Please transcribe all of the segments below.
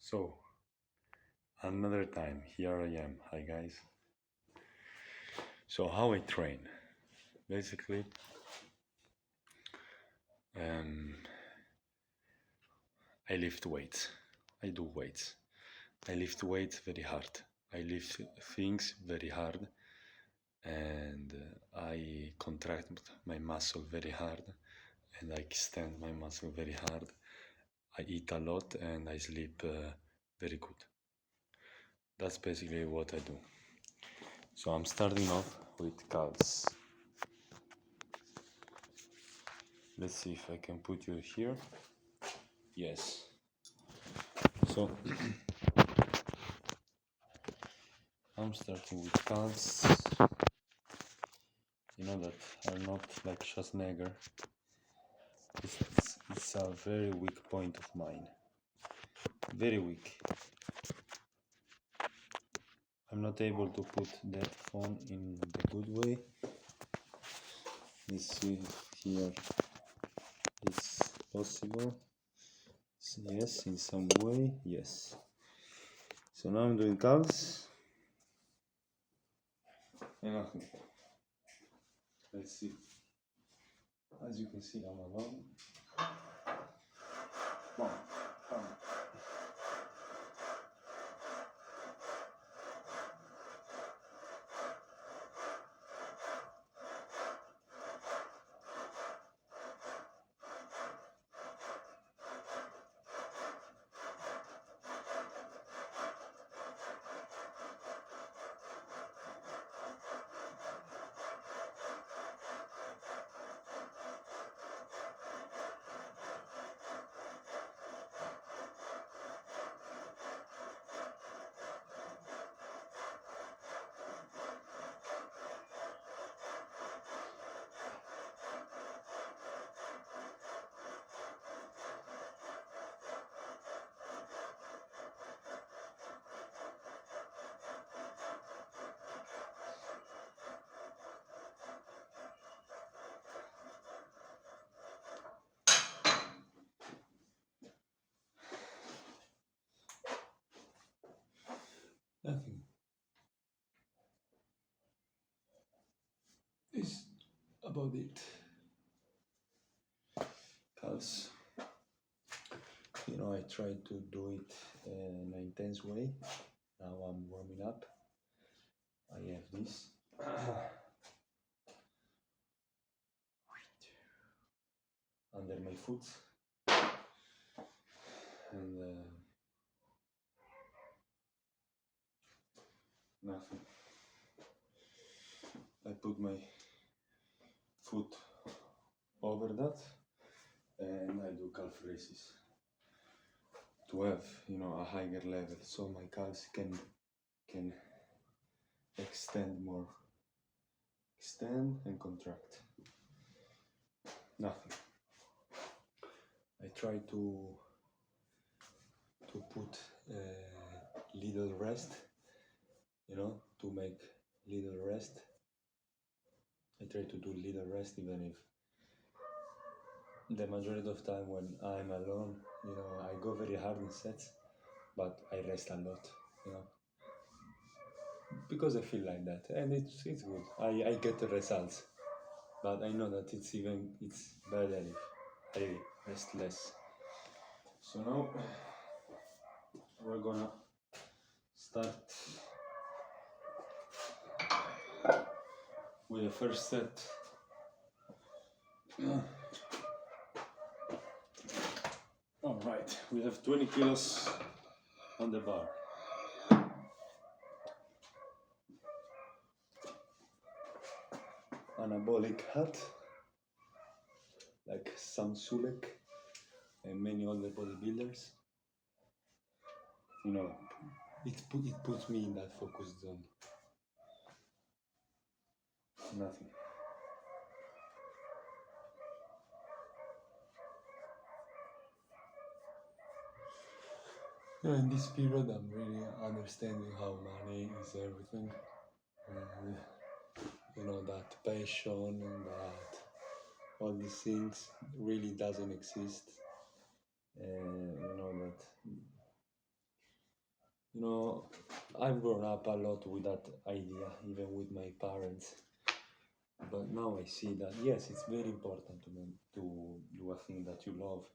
So, another time, here I am. Hi guys. So, how I train? Basically, um, I lift weights. I do weights. I lift weights very hard. I lift things very hard, and I contract my muscle very hard, and I extend my muscle very hard. I eat a lot and I sleep very good. That's basically what I do. So I'm starting off with calves. Let's see if I can put you here. Yes. So I'm starting with calves. You know that are not like Schwarzenegger. It's a very weak point of mine. Very weak. I'm not able to put that phone in the good way. Let's see if here is possible. Yes, in some way, yes. So now I'm doing calves. And nothing. Let's see. As you can see, I'm alone. Come on, come on. Nothing. Is about it. Calves. I try to do it in an intense way. Now I'm warming up. I have this under my foot, and nothing. I put my foot over that, and I do calf raises to have a higher level, so my calves can extend more, extend and contract. Nothing. I try to put little rest, to make little rest. I try to do little rest, even if the majority of time when I'm alone, I go very hard in sets, but I rest a lot, because I feel like that, and it's good. I get the results, but I know that it's better if I rest less. So now we're gonna start with the first set. All right, we have 20 kilos on the bar. Anabolic hat, like Sam Sulek and many other bodybuilders. It puts me in that focus zone. Nothing. In this period, I'm really understanding how money is everything. That passion and that all these things really doesn't exist. That You know, I've grown up a lot with that idea, even with my parents. But now I see that yes, it's very important to do a thing that you love,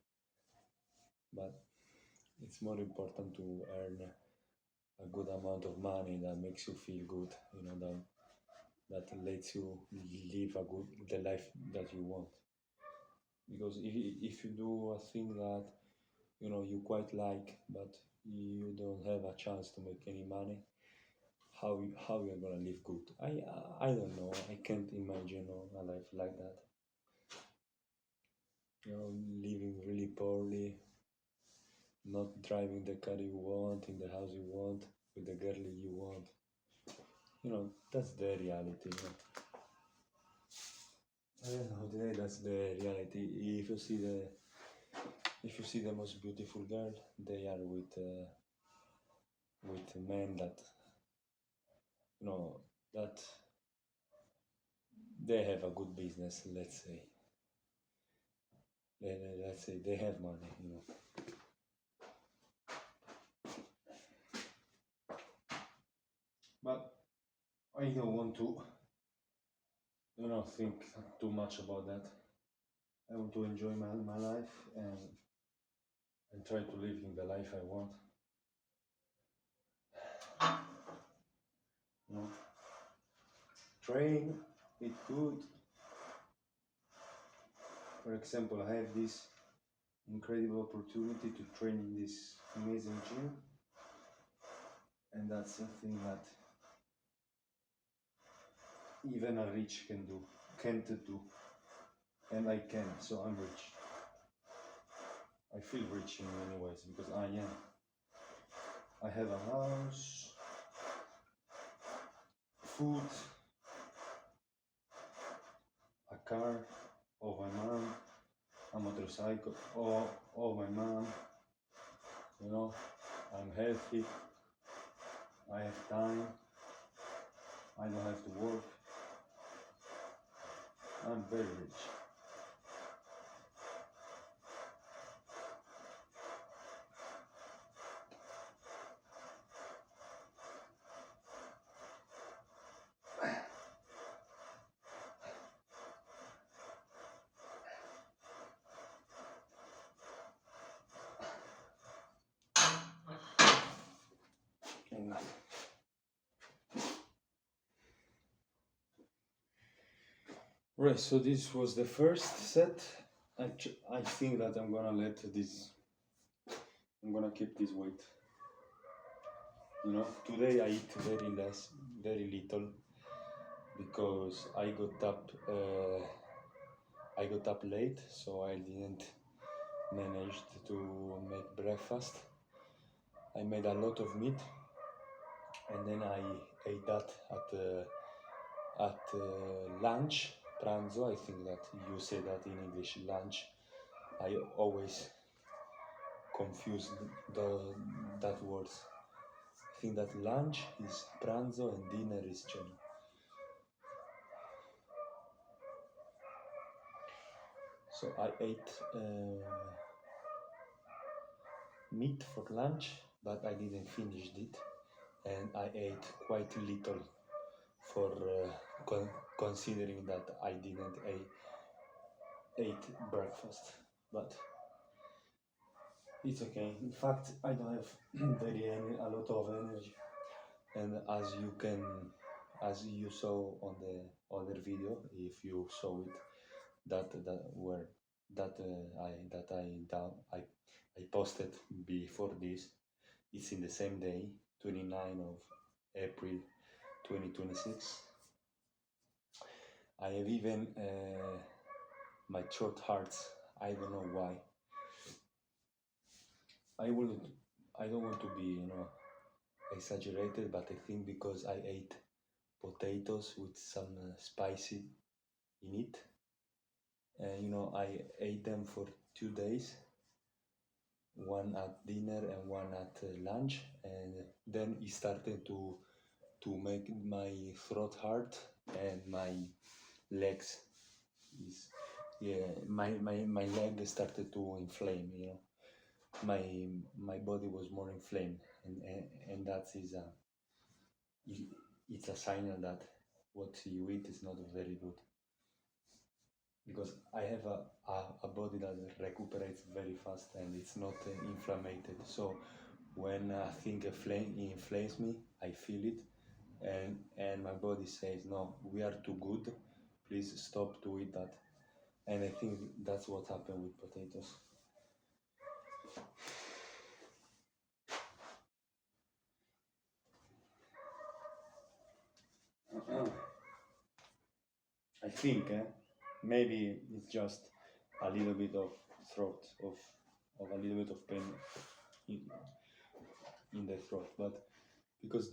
but it's more important to earn a good amount of money that makes you feel good. You know that lets you live a good the life that you want. Because if you do a thing that you quite like, but you don't have a chance to make any money, how you're gonna live good? I don't know. I can't imagine a life like that. Living really poorly, not driving the car you want, in the house you want, with the girl you want. That's the reality. I don't know. Today, that's the reality. If you see the most beautiful girl, they are with men that you know that they have a good business. Let's say they have money. But I don't want to think too much about that. I want to enjoy my life and try to live in the life I want. You know, train, eat good. For example, I have this incredible opportunity to train in this amazing gym, and that's something that even a rich can't do, and I can. So I'm rich. I feel rich in many ways because I am. I have a house, food, a car of my mom, a motorcycle of my mom. I'm healthy. I have time. I don't have to work. I'm very rich. And right, so this was the first set. I think that I'm gonna keep this weight. Today I eat very little, because I got up late, so I didn't manage to make breakfast. I made a lot of meat, and then I ate that at lunch, pranzo. I think that you say that in English, lunch. I always confuse that words. I think that lunch is pranzo and dinner is cena. So I ate meat for lunch, but I didn't finish it, and I ate quite little for considering that I didn't ate breakfast. But it's okay. In fact, I don't have a lot of energy, and as you saw on the other video, if you saw it, that I posted before this, it's in the same day, 29 of April 2026. I have even my short hearts. I don't know why. I will. I don't want to be, exaggerated, but I think because I ate potatoes with some spicy in it. I ate them for 2 days, one at dinner and one at lunch, and then it started to make my throat hurt and my legs is yeah my leg started to inflame. my my body was more inflamed, and that is a it's a sign that what you eat is not very good, because I have a body that recuperates very fast and it's not inflamed. So when a thing inflames me, I feel it, and my body says, no, we are too good, please stop to eat that. And I think that's what happened with potatoes. I think maybe it's just a little bit of throat of a little bit of pain in, in the throat, but because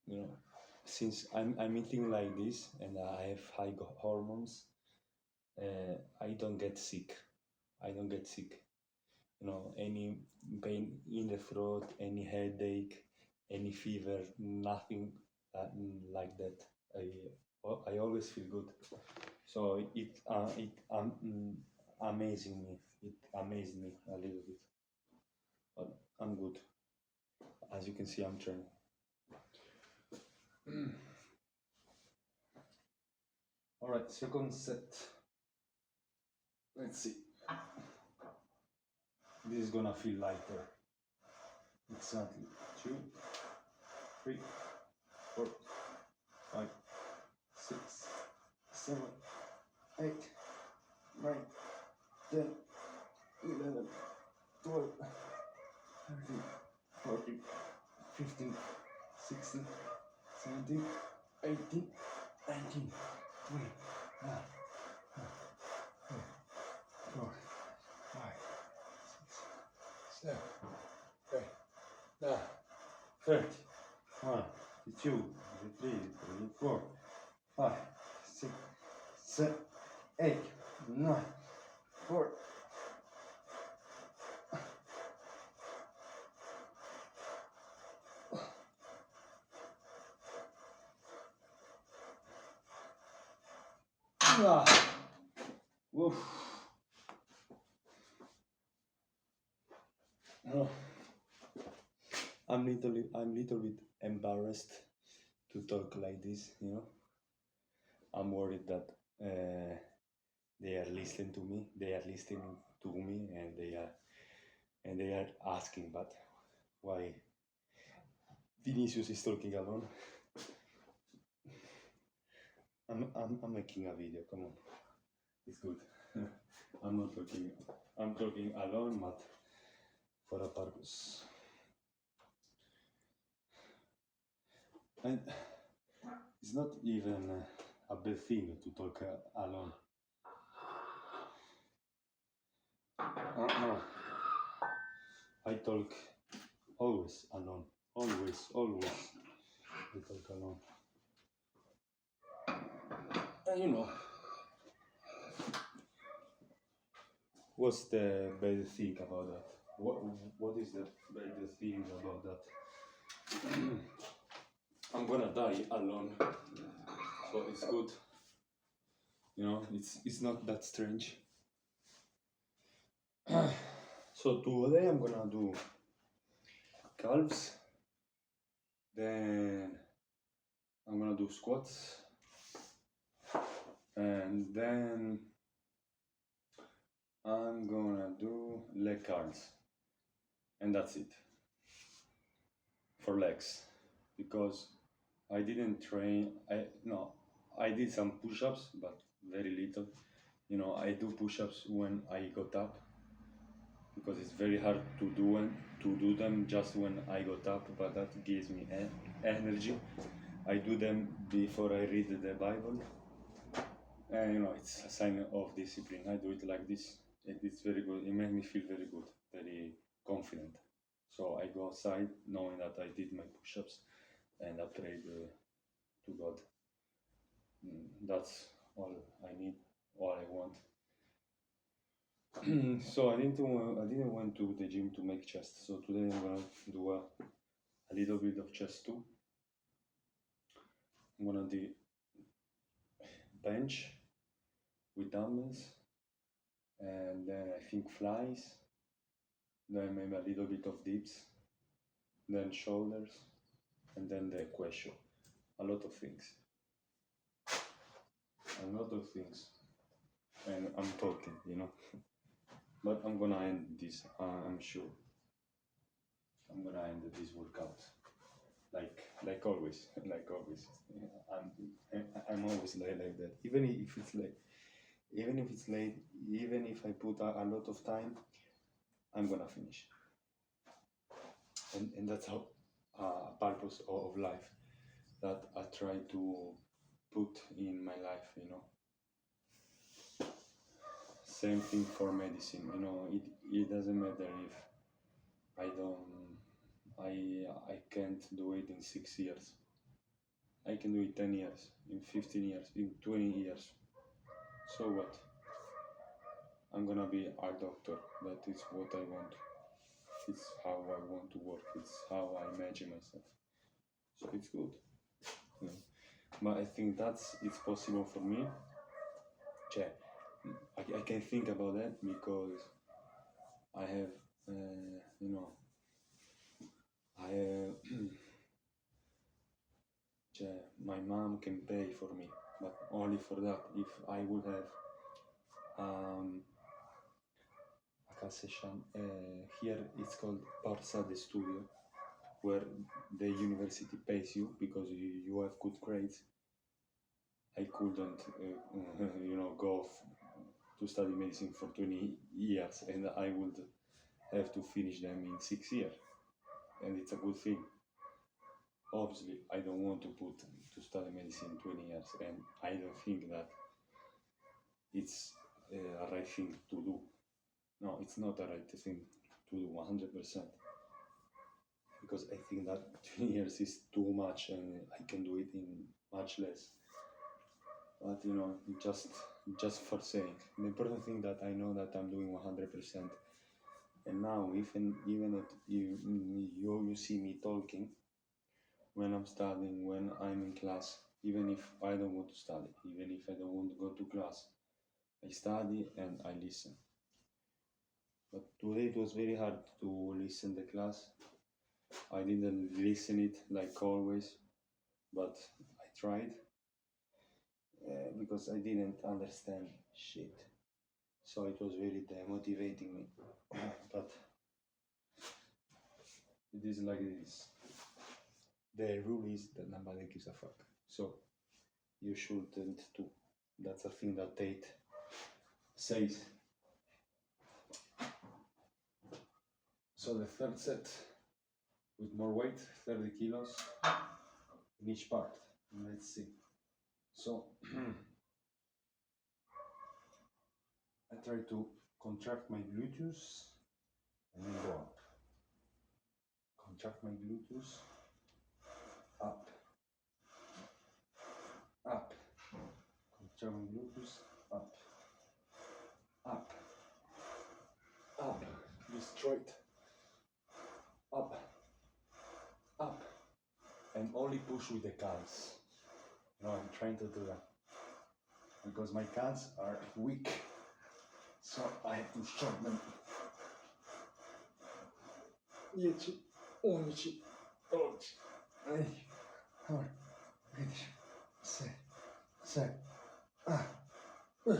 you know, since I'm eating like this and I have high hormones, I don't get sick. I don't get sick. You know, any pain in the throat, any headache, any fever, nothing like that. I always feel good. So it amazing me. It amazed me a little bit, but I'm good. As you can see, I'm training. All right, second set. Let's see. This is gonna feel lighter. Exactly. 2, 3, 4, 5, 6, 7, 8, 9, 10, 11, 12, 13, 14, 15, 16, 17, 18, 19, 20, 4, 5, 6, 7, 8, 9, 30, 1, 2, 3, 4, 5, 6, 7, 8, 9, 4. Ah, woof. Oh, I'm little bit embarrassed to talk like this. You know, I'm worried that uh, they are listening to me. They are listening to me, and they are asking, but why Vinicius is talking alone? I'm making a video. Come on, it's good. I'm not talking. I'm talking alone, but for a purpose. And it's not even a bad thing to talk alone. No, I talk always alone. Always, always. I talk alone. And you know, what's the bad thing about that? What is the bad thing about that? I'm gonna die alone, so it's good. You know, it's not that strange. So today I'm gonna do calves, then I'm gonna do squats, and then I'm gonna do leg curls, and that's it for legs, because I didn't train. I no, I did some push-ups, but very little. You know, I do push-ups when I got up, because it's very hard to do them just when I got up, but that gives me energy. I do them before I read the Bible, and you know, it's a sign of discipline. I do it like this. It's very good. It makes me feel very good, very confident. So I go outside knowing that I did my push-ups and I prayed to God. That's all I need, all I want. So I didn't went to the gym to make chest. So today I'm gonna do a little bit of chest too. I'm gonna do bench with dumbbells, and then I think flies, then maybe a little bit of dips, then shoulders, and then the question. A lot of things. A lot of things. And I'm talking, But I'm gonna end this, I'm sure. I'm gonna end this workout. Like always, like always. I'm always like that. Even if it's late, even if I put a lot of time, I'm gonna finish. And that's how purpose of life that I try to put in my life. Same thing for medicine. It doesn't matter if I don't I can't do it in 6 years. I can do it 10 years, in 15 years, in 20 years. So what? I'm gonna be a doctor. That is what I want. It's how I want to work. It's how I imagine myself. So it's good. Yeah. But I think it's possible for me. Cioè, I can think about that because I have, I have, my mom can pay for me, but only for that. If I would have a session here, it's called Borsa de Studio, where the university pays you because you have good grades. I couldn't, go to study medicine for 20 years, and I would have to finish them in 6 years, and it's a good thing. Obviously, I don't want to study medicine 20 years, and I don't think that it's a right thing to do. No, it's not a right thing to do 100%, because I think that 20 years is too much, and I can do it in much less. But just for saying, the important thing that I know that I'm doing 100%. And now, even if you see me talking when I'm studying, when I'm in class, even if I don't want to study, even if I don't want to go to class, I study and I listen. But today it was very hard to listen the class. I didn't listen it like always, but I tried because I didn't understand shit. So it was really demotivating me. But it is like this. The rule is that nobody gives a fuck. So you shouldn't too. That's a thing that Tate says. So the third set with more weight, 30 kilos in each part. Let's see. So I try to contract my gluteus and then go up. Contract my gluteus, up, up. Contract my gluteus, up, up, up. Be straight, up, up, and only push with the calves. I'm trying to do that because my calves are weak, so I have to shorten them. 10, 11, 12, 9, 10, 7, 8,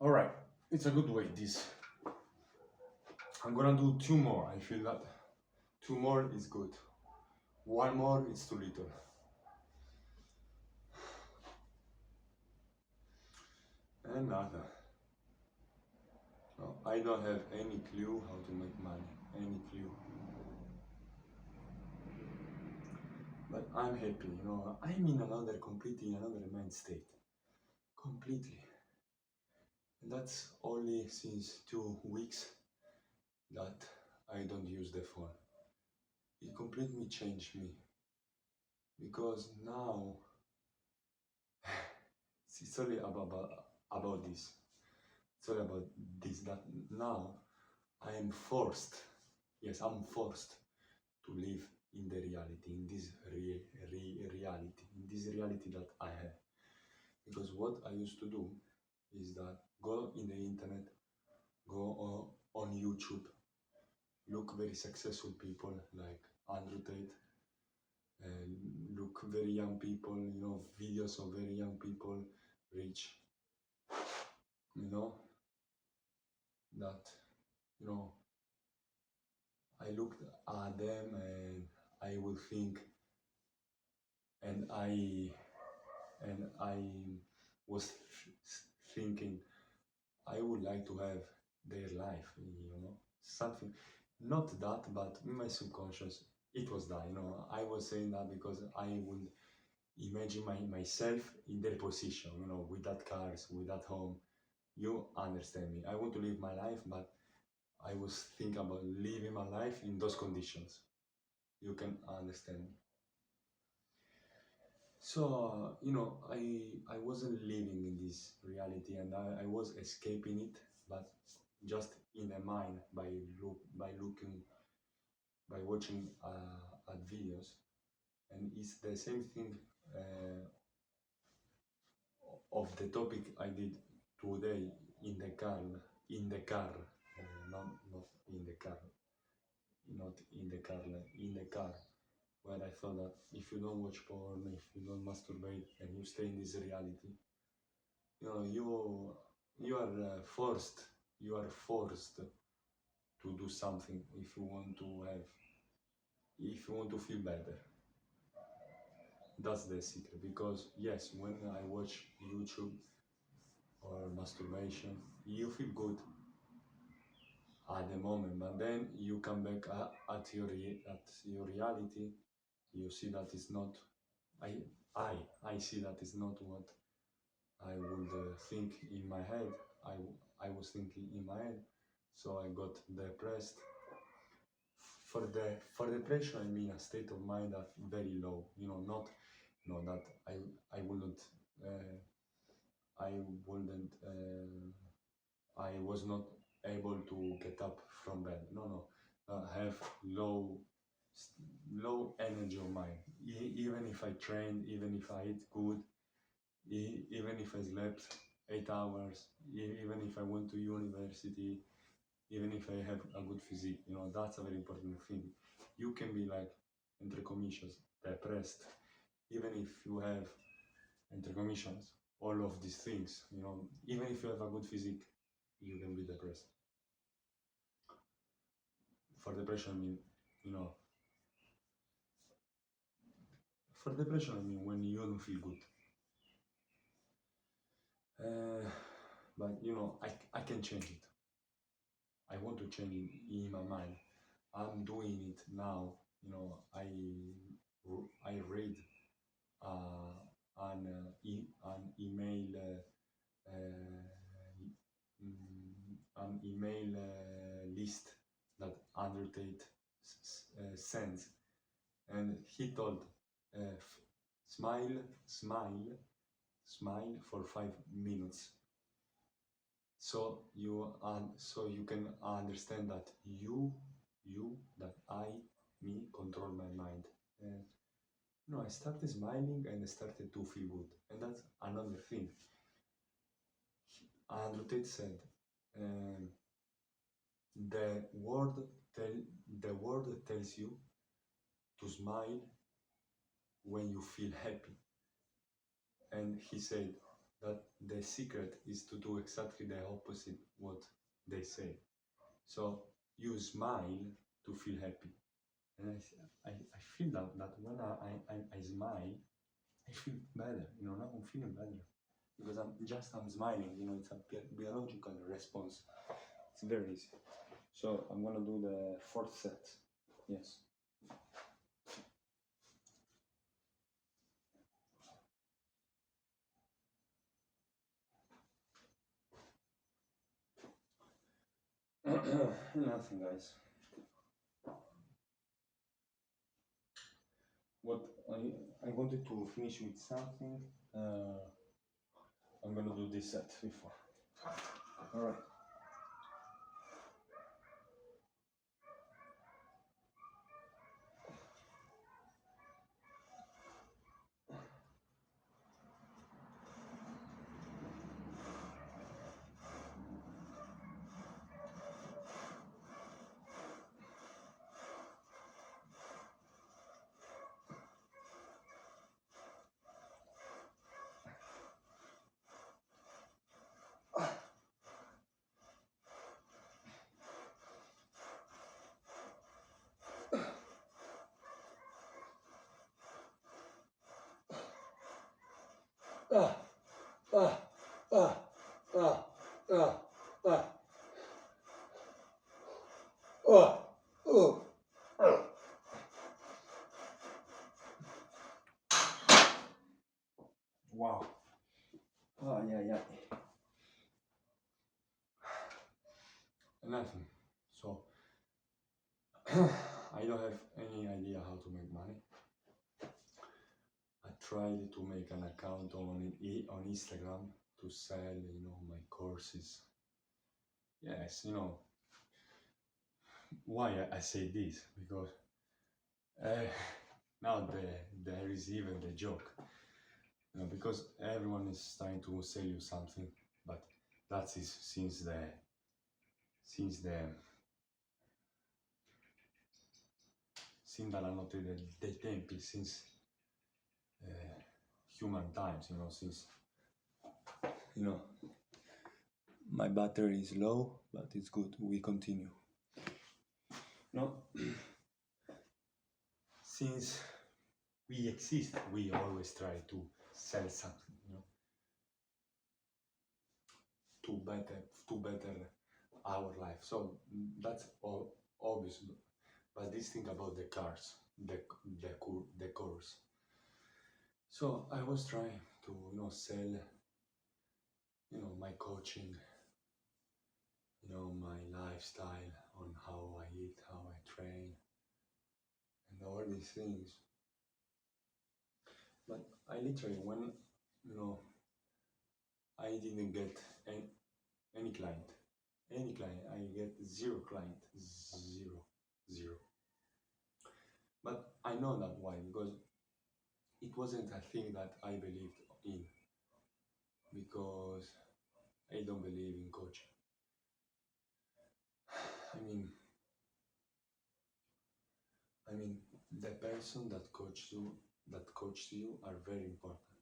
all right, it's a good weight this. I'm gonna do 2 more. I feel that 2 more is good. 1 more is too little. And nada. No, I don't have any clue how to make money. Any clue. But I'm happy, I'm in completely another mind state. Completely. And that's only since 2 weeks that I don't use the phone. It completely changed me. Because now it's only about this. Sorry about this, that now I am forced, yes, I'm forced to live in the reality, in this reality, in this reality that I have. Because what I used to do is that go in the internet, go on YouTube, look very successful people like Andrew Tate, and look very young people, videos of very young people, rich, you know, that, you know, I looked at them and I would think, and I was thinking, I would like to have their life, something, not that, but in my subconscious, it was that, I was saying that because I would imagine myself in their position, with that cars, with that home. You understand me. I want to live my life, but I was thinking about living my life in those conditions. You can understand me. So, I wasn't living in this reality, and I was escaping it, but just in the mind by looking, by watching at videos. And it's the same thing of the topic I did today in the car, not in the car, not in the car, like in the car, where I thought that if you don't watch porn, if you don't masturbate, and you stay in this reality, you are forced to do something if you want to feel better. That's the secret. Because yes, when I watch YouTube or masturbation, you feel good at the moment, but then you come back at your reality. You see that it's not. I I see that it's not what I would think in my head. I was thinking in my head, so I got depressed. For depression, I mean a state of mind that very low. Not that I wouldn't uh, I wouldn't I was not able to get up from bed. No. Have low energy of mind. Even if I trained, even if I eat good, even if I slept 8 hours, even if I went to university, even if I have a good physique, that's a very important thing. You can be like, entre comillas, depressed, even if you have, entre comillas, all of these things, even if you have a good physique, you can be depressed. For depression, I mean, you know, for depression, I mean, when you don't feel good. But, I can change it. I want to change it in my mind. I'm doing it now. I read an email an email list that Andrew Tate sends, and he told, smile, smile, smile for 5 minutes. So you can understand that that me control my mind. And I started smiling and I started to feel good. And that's another thing. Andrew Tate said, um, the world the world tells you to smile when you feel happy. And he said that the secret is to do exactly the opposite what they say. So you smile to feel happy. And I feel that when I smile, I feel better. Now I'm feeling better because I'm smiling. It's a biological response. It's very easy. So I'm gonna do the fourth set. Yes. Nothing, guys. What I wanted to finish with something. I'm gonna do this set before. All right. Ah, ah, ah, ah, ah, ah, ah, oh, ah. Wow. Ah, yeah, yeah. Nothing. So I don't have any idea how to make money. I tried to make an account on Instagram to sell, my courses. Yes, why I say this because uh, now there is even the joke, because everyone is trying to sell you something, but that is since sin dalla notte dei tempi, since uh, human times, since you know my battery is low, but it's good. We continue. No, since we exist, we always try to sell something, to better our life. So that's all obvious. But this thing about the cars, the course. So I was trying to sell my coaching, my lifestyle on how I eat, how I train, and all these things. But I literally, when you know I didn't get any client, I get zero client, zero, zero. But I know that why, because it wasn't a thing that I believed in, because I don't believe in coaching. I mean, the person that coached you are very important,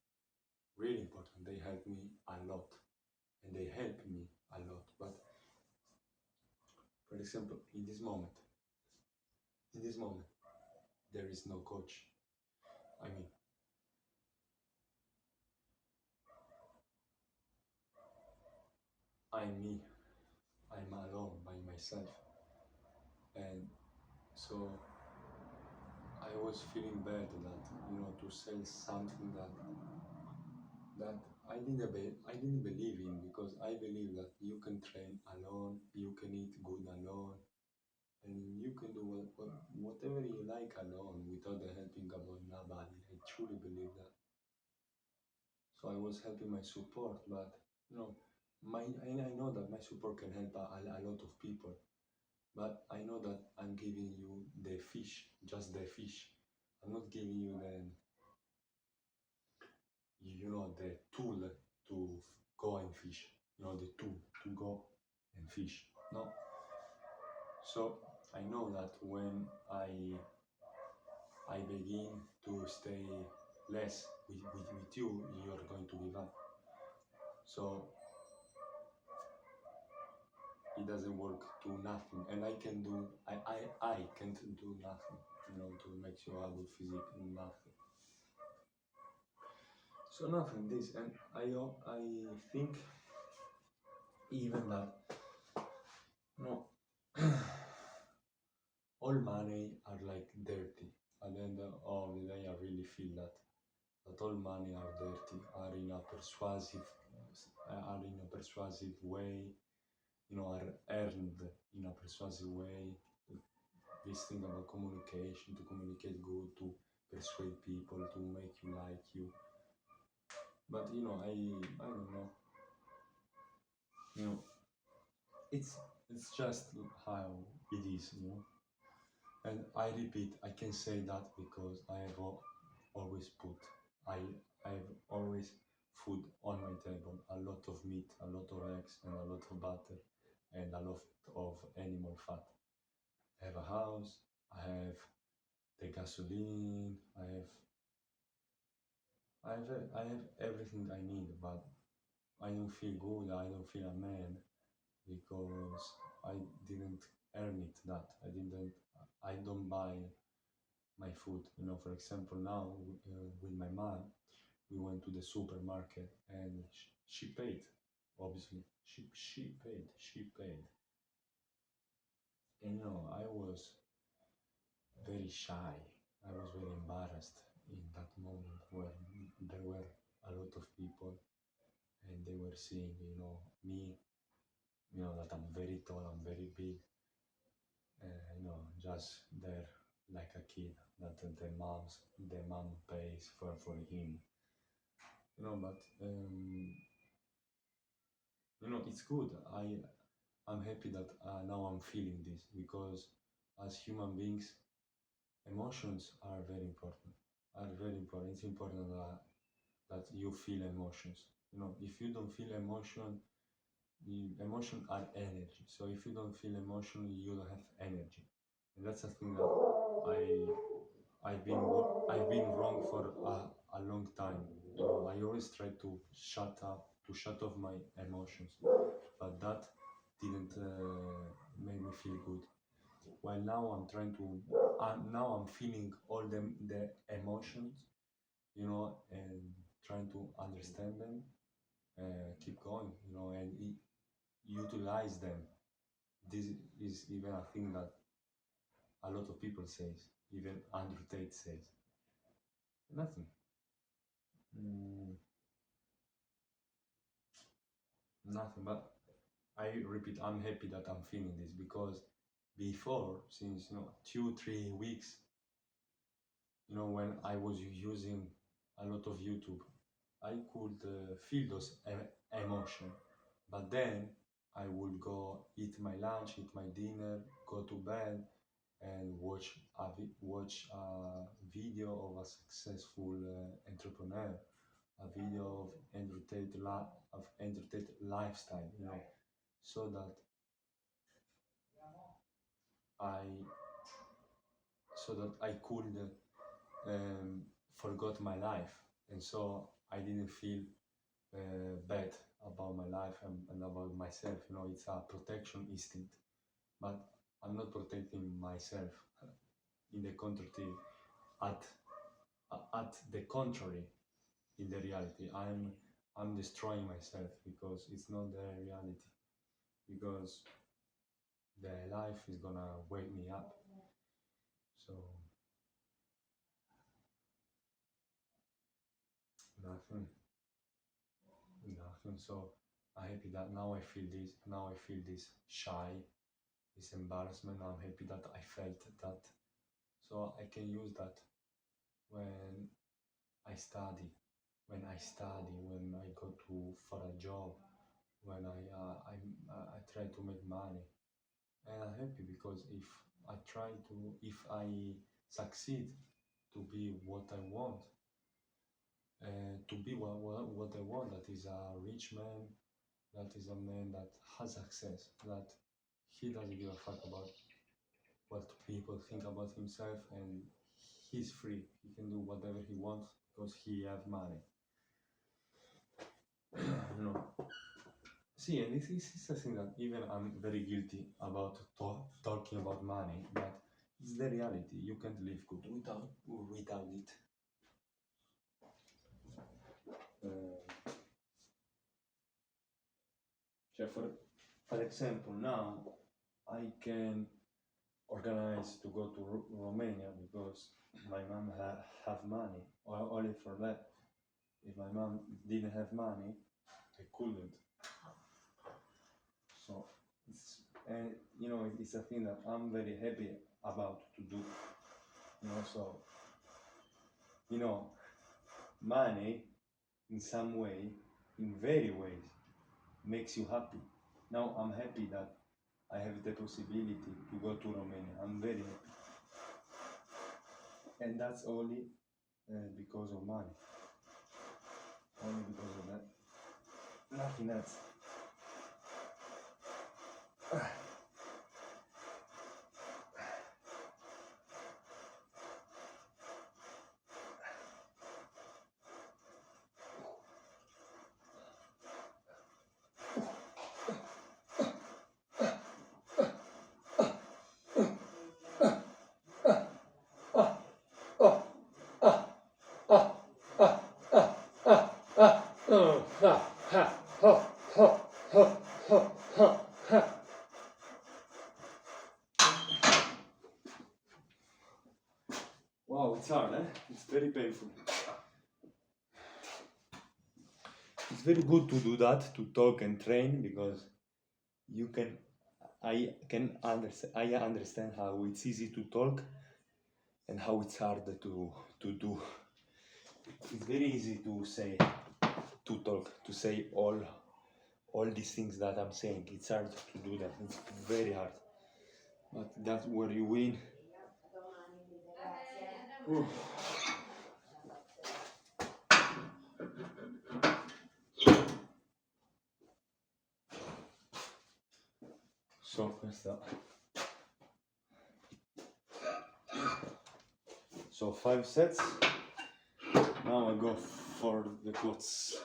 really important. They help me a lot, and they help me a lot. But for example, in this moment, there is no coach. I mean, I'm me. I'm alone by myself, and so I was feeling bad that to sell something that I didn't believe in, because I believe that you can train alone, you can eat good alone, and you can do whatever you like alone without the helping about nobody. I truly believe that. So I was helping my support, but you know, I know that my support can help a lot of people, but I know that I'm giving you the fish, just the fish. I'm not giving you the tool to go and fish. The tool to go and fish. No. So I know that when I begin to stay less with you, you're going to give up. So it doesn't work to nothing, and I can't do nothing, to make you a good physique, nothing. So nothing this, and I think even that no all money are like dirty. At the end of the day, I really feel that all money are dirty, are in a persuasive way, are earned in a persuasive way. This thing about communication, to communicate good, to persuade people, to make you like you. But I don't know. You know, it's it's just how it is, you know. And I repeat, I can say that because I have always put, I I've always food on my table, a lot of meat, a lot of eggs, and a lot of butter, and a lot of animal fat. I have a house, I have the gasoline, I have everything I need, but I don't feel good, I don't feel a man because I didn't earn it that. I don't buy my food. You know, for example, now with my mom, we went to the supermarket and she paid. Obviously, she paid, and you know, I was very shy. I was very embarrassed in that moment where there were a lot of people and they were seeing, you know, me, you know, that I'm very tall, I'm very big, you know, just there like a kid that the mom pays for him, you know. But you know, it's good. I'm happy that now I'm feeling this because as human beings, emotions are very important. Are very important. It's important that you feel emotions. You know, if you don't feel emotion, the emotion are energy. So if you don't feel emotion, you don't have energy, and that's a thing that I've been wrong for a long time. You know, I always try to shut off my emotions, but that didn't make me feel good. While now now I'm feeling all the emotions, you know, and trying to understand them, keep going, you know, and utilize them. This is even a thing that a lot of people says, even Andrew Tate says. Nothing. Mm, nothing. But I repeat, I'm happy that I'm feeling this because before, since you know 2 3 weeks, you know, when I was using a lot of YouTube, I could feel those emotion. But then I would go eat my lunch, eat my dinner, go to bed, and watch a video of a successful entrepreneur, a video of Andrew Tate lifestyle, you know, so that I I could forgot my life, and so I didn't feel bad about my life and about myself. You know, it's a protection instinct, but I'm not protecting myself. In the contrary, at at the contrary, in the reality, I'm destroying myself because it's not the reality. Because the life is gonna wake me up. So nothing, nothing. So I'm happy that now I feel this. Now I feel this shy, this embarrassment. I'm happy that I felt that, so I can use that when I study, when I go to for a job, when I try to make money, and I'm happy because if I succeed to be what I want, to be what I want, that is a rich man, that is a man that has success, that he doesn't give a fuck about what people think about himself, and he's free. He can do whatever he wants because he have money. You know. See, and this is something that even I'm very guilty about talking about money, but it's the reality. You can't live good without it. Uh, so for example, now I can organize to go to Romania because my mom have money. Only for that. If my mom didn't have money, I couldn't. So it's, and you know, it's a thing that I'm very happy about to do. You know, so you know, money in some way, in very ways, makes you happy. Now I'm happy that I have the possibility to go to Romania. I'm very happy. And that's only because of money. Only because of that. Nothing else. Wow, it's hard, eh? It's very painful. It's very good to do that, to talk and train, because you can, I understand how it's easy to talk and how it's hard to do. It's very easy to say, to talk, to say all these things that I'm saying. It's hard to do that. It's very hard. But that's where you win. Ooh. So questa. So 5 sets. Now I go for the quads.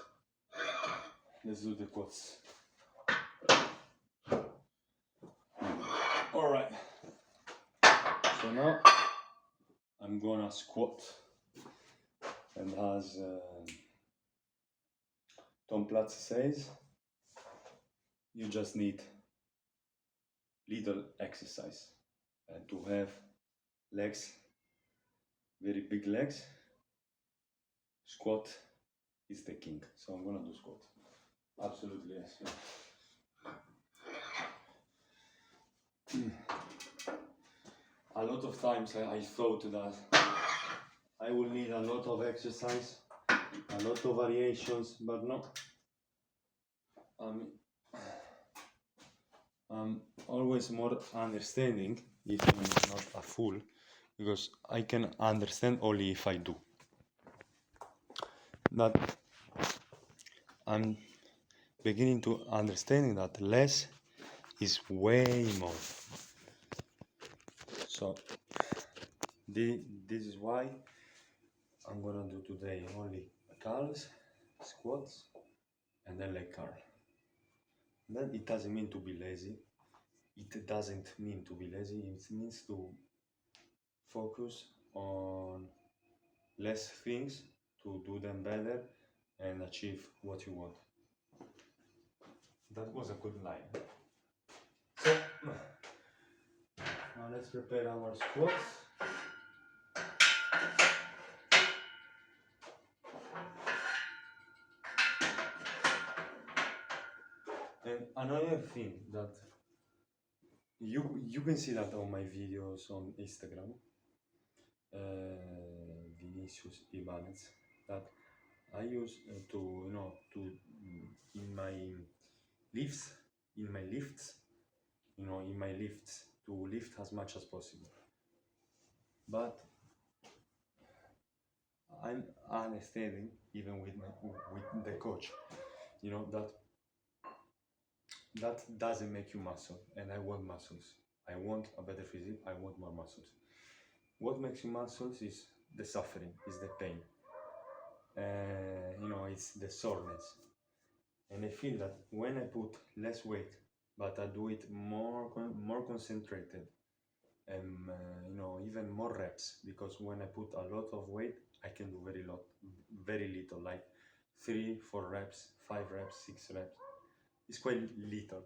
Let's do the quads. All right. So now I'm gonna squat, and as Tom Platz says, you just need little exercise and to have legs, very big legs. Squat is the king. So I'm gonna do squat. Absolutely yes. A lot of times I thought that I will need a lot of exercise, a lot of variations, but no. I'm always more understanding if I'm not a fool, because I can understand only if I do. That I'm beginning to understanding that less is way more. So this is why I'm gonna do today only curls, squats, and then leg curl. Then it doesn't mean to be lazy. It doesn't mean to be lazy. It means to focus on less things to do them better and achieve what you want. That was a good line. So now let's prepare our squats. And another thing that you can see that on my videos on Instagram, Vinicius Ibanez, that I use to in my lifts, in my lifts, in my lifts to lift as much as possible. But I'm understanding even with the coach, that doesn't make you muscle, and I want muscles. I want a better physique. I want more muscles. What makes you muscles is the suffering, is the pain. It's the soreness. And I feel that when I put less weight, but I do it more concentrated, and even more reps, because when I put a lot of weight, I can do very little, like 3-4 reps, 5 reps, 6 reps. It's quite little.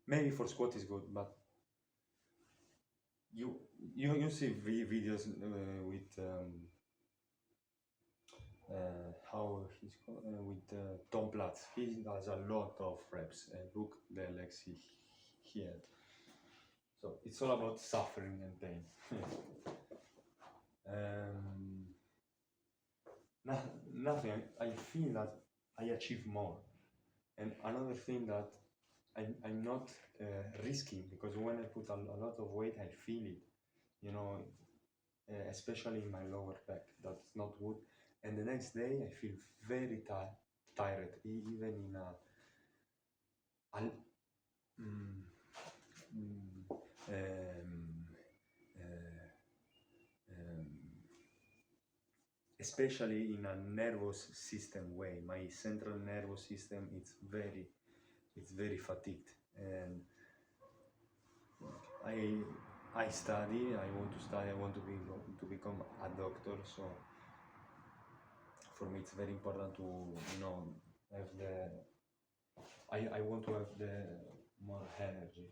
Maybe for squat is good, but you see videos with how he's called, with Tom Platz. He does a lot of reps, and look the legs he had. So it's all about suffering and pain. Nothing. I feel that I achieve more. And another thing that I'm not risking, because when I put a lot of weight, I feel it, you know, especially in my lower back. That's not good. And the next day, I feel very tired, even in a mm, mm, uh, um, especially in a nervous system way. My central nervous system it's very fatigued, and I I study. I want to study. I want to become a doctor. So for me, it's very important to have the I want to have the more energy.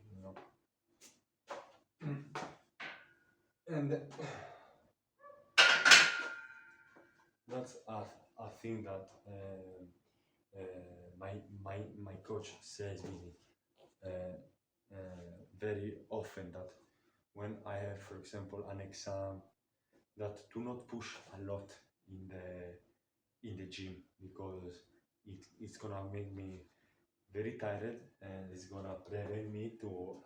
And that's a thing that my coach says me uh, very often, that when I have, for example, an exam, that do not push a lot in the gym, because it's gonna make me very tired, and it's gonna prevent me to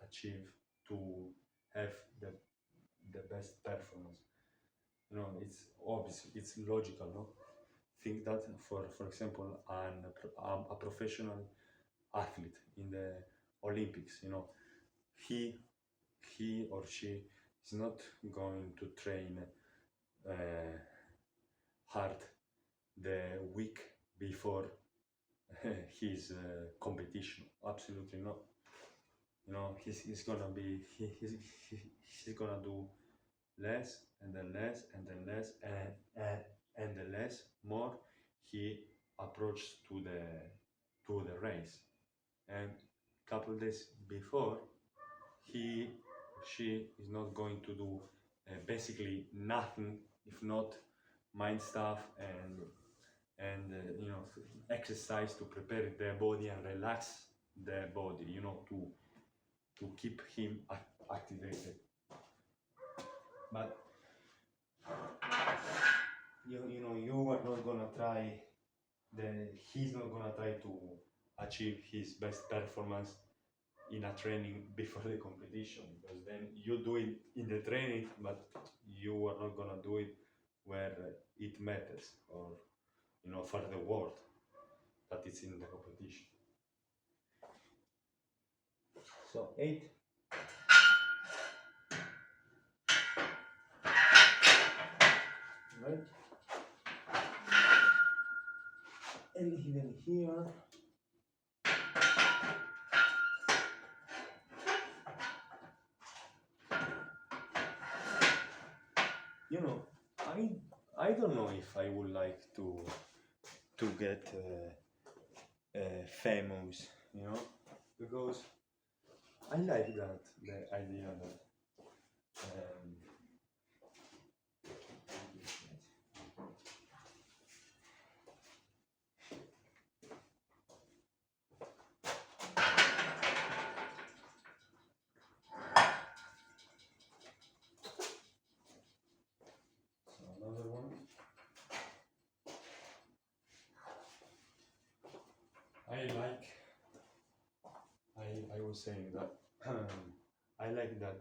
have the best performance. It's obvious, it's logical, no? Think that, for example, a professional athlete in the Olympics, he he or she is not going to train uh, hard the week before his competition. Absolutely not. He's gonna be he's gonna do less and then less and then less and the less more he approaches to the race. And couple days before, he she is not going to do basically nothing, if not mind stuff and exercise to prepare their body and relax their body, to keep him activated. But you are not gonna try he's not gonna try to achieve his best performance in a training before the competition, because then you do it in the training, but you are not gonna do it where it matters, or for the world that it's in the competition. So 8, right? And even here, you know, I I don't know if I would like to get famous, because I like that the idea that so another one. I like I was saying that I like that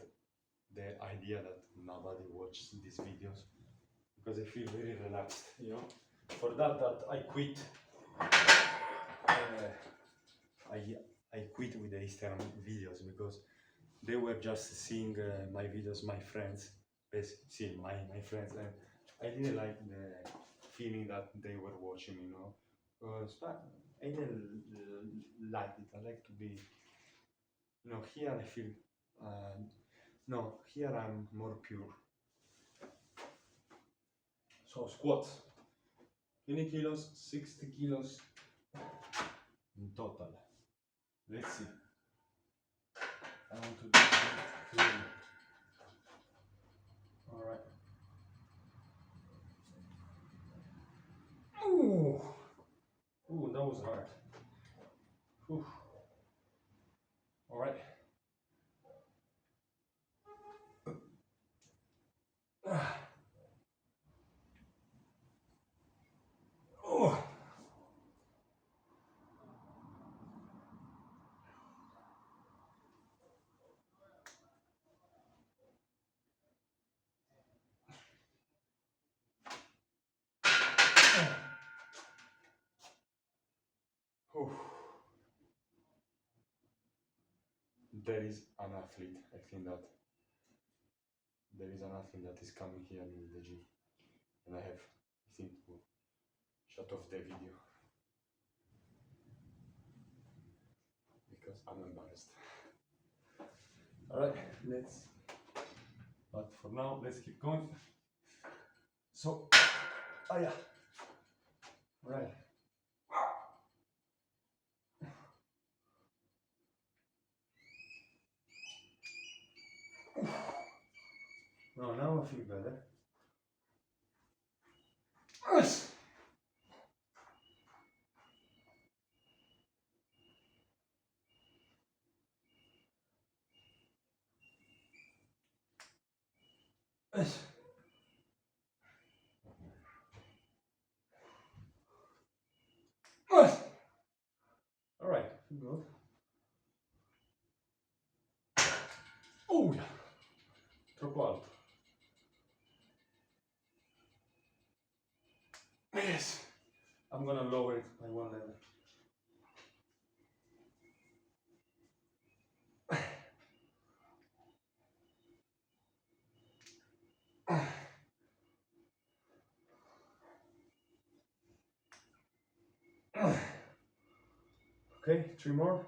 the idea that nobody watches these videos, because I feel very relaxed, For that I quit. Uh, I I quit with the Instagram videos, because they were just seeing my videos, my friends, basically seeing my friends, and I didn't like the feeling that they were watching, But I didn't like it. I like to be, here I feel, no, here I'm more pure. So squats, 20 kilos, 60 kilos in total. Let's see. I want to do three. All right. Ooh, ooh, that was hard. Ooh. All right. Oh. there is an athlete. I think that there is an athlete that is coming here in the gym, and I think, to shut off the video because I'm embarrassed. All right, let's. But for now, let's keep going. So, oh yeah. All right. No, now I feel better. Yes. Yes. Yes. All right, feel good. Oh yeah, troppo alto. Yes. I'm gonna lower it by one level. Okay, 3 more.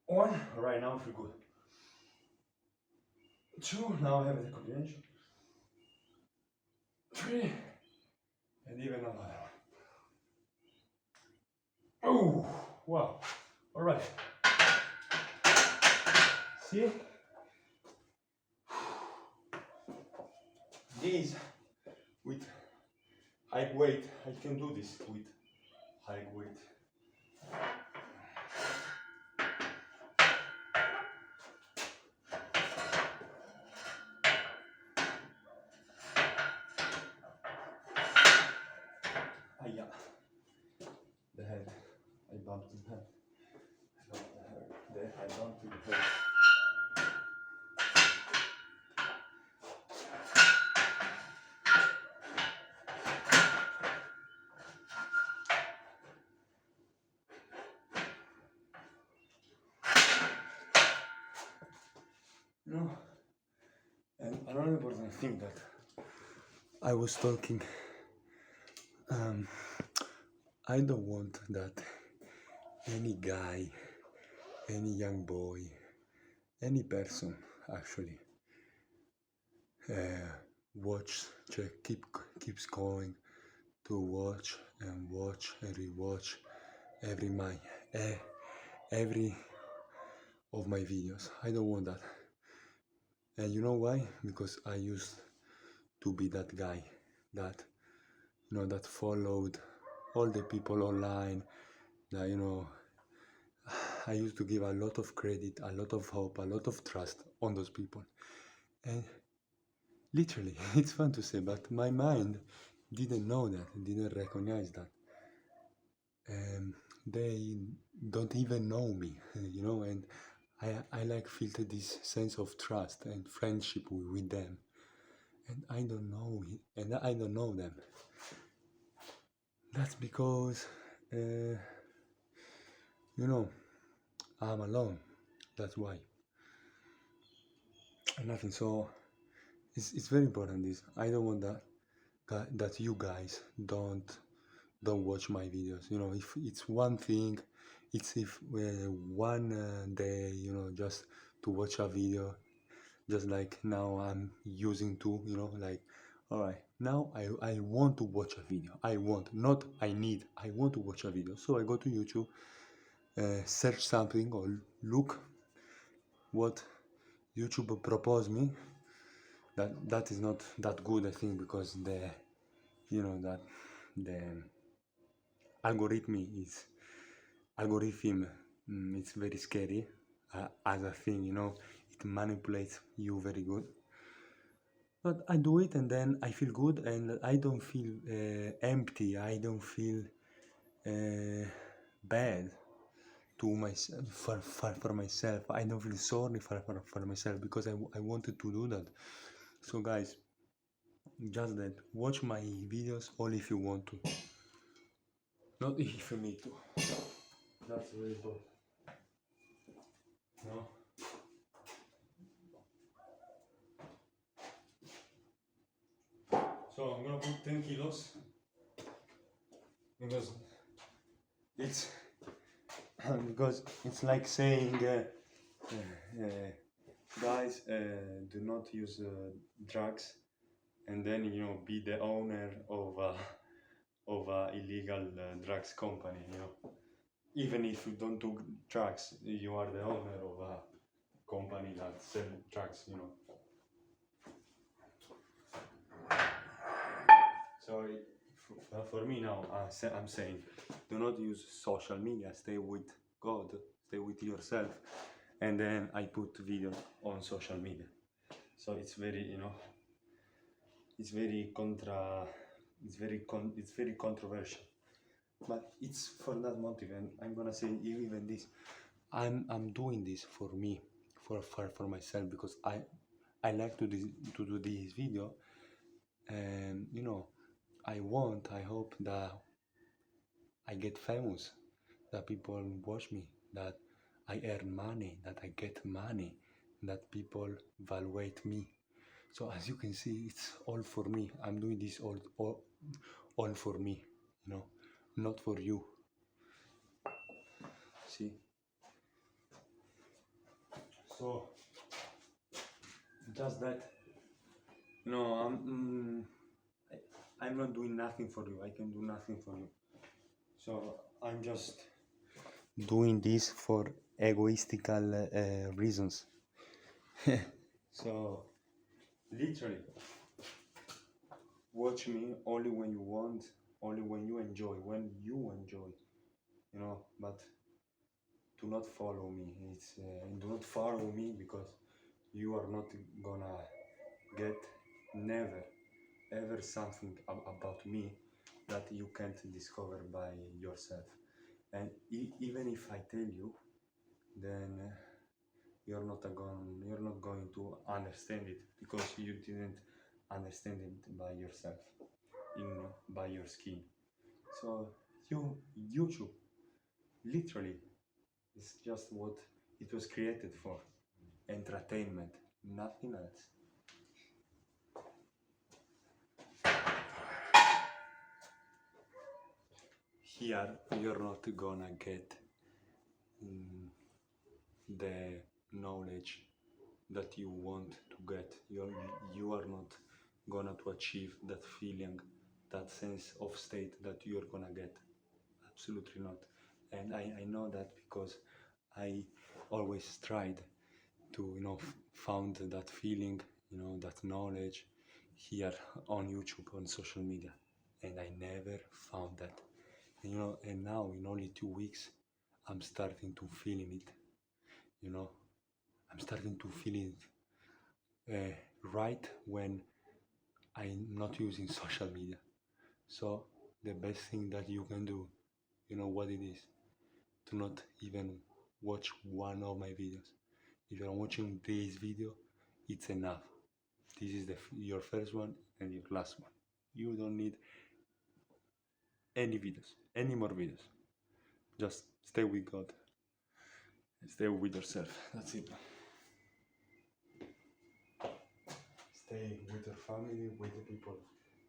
1. All right, now I feel good. 2. Now I have the coordination. 3. And even another one. Oh, wow. All right. See? These with high weight, I can do this with high weight. Ah, yeah. The head. I bumped the head. Not the head. I bumped the head. No. And another important thing that I was talking, I don't want that any guy, any young boy, any person actually watch, check, keeps going to watch and rewatch every my every of my videos. I don't want that. And you know why? Because I used to be that guy that that followed all the people online, that I used to give a lot of credit, a lot of hope, a lot of trust on those people. And literally, it's fun to say, but my mind didn't know that, didn't recognize that. They don't even know me, and I like feel this sense of trust and friendship with them. And I don't know it, and I don't know them. That's because, I'm alone. That's why. Nothing. So it's very important. This I don't want that you guys don't watch my videos. If it's one thing, it's if one day, just to watch a video, just like now I'm using to, like, all right, now I want to watch a video. I want, not I need. I want to watch a video. So I go to YouTube, search something or look what YouTube proposed me. That is not that good, I think, because that the algorithm it's very scary as a thing. It manipulates you very good. But I do it and then I feel good and I don't feel empty. I don't feel bad to myself for myself. I don't feel sorry for myself because I wanted to do that. So guys, just that, watch my videos all if you want to, not if you need to. That's very important. No? So I'm gonna put 10 kilos because it's because it's like saying guys, do not use drugs and then be the owner of a illegal drugs company, even if you don't do drugs, you are the owner of a company that sell drugs, So for me now, I'm saying, do not use social media. Stay with God. Stay with yourself. And then I put videos on social media. So it's very, it's very it's very controversial. But it's for that motive, and I'm gonna say even this. I'm doing this for me, for myself, because I like to do this video, and I hope that I get famous, that people watch me, that I earn money, that I get money, that people evaluate me. So as you can see, it's all for me. I'm doing this all for me, not for you. See? So just that. No, I'm not doing nothing for you. I can do nothing for you. So I'm just doing this for egoistical reasons. So literally, watch me only when you want, only when you enjoy, but do not follow me. Do not follow me because you are not gonna get never ever something about me that you can't discover by yourself. And even if I tell you, then you're not going to understand it because you didn't understand it by yourself, by your skin. So YouTube literally is just what it was created for, entertainment, nothing else. Here you're not gonna get the knowledge that you want to get. You are not gonna to achieve that feeling, that sense of state that you're gonna get. Absolutely not. And I know that because I always tried to found that feeling, that knowledge here on YouTube, on social media, and I never found that. And now in only 2 weeks I'm starting to feeling it. I'm starting to feel it right when I'm not using social media. So the best thing that you can do, you know what it is, to not even watch one of my videos. If you're watching this video, it's enough. This is your first one and your last one. You don't need any videos, any more videos. Just stay with God. Stay with yourself. That's it. Stay with your family, with the people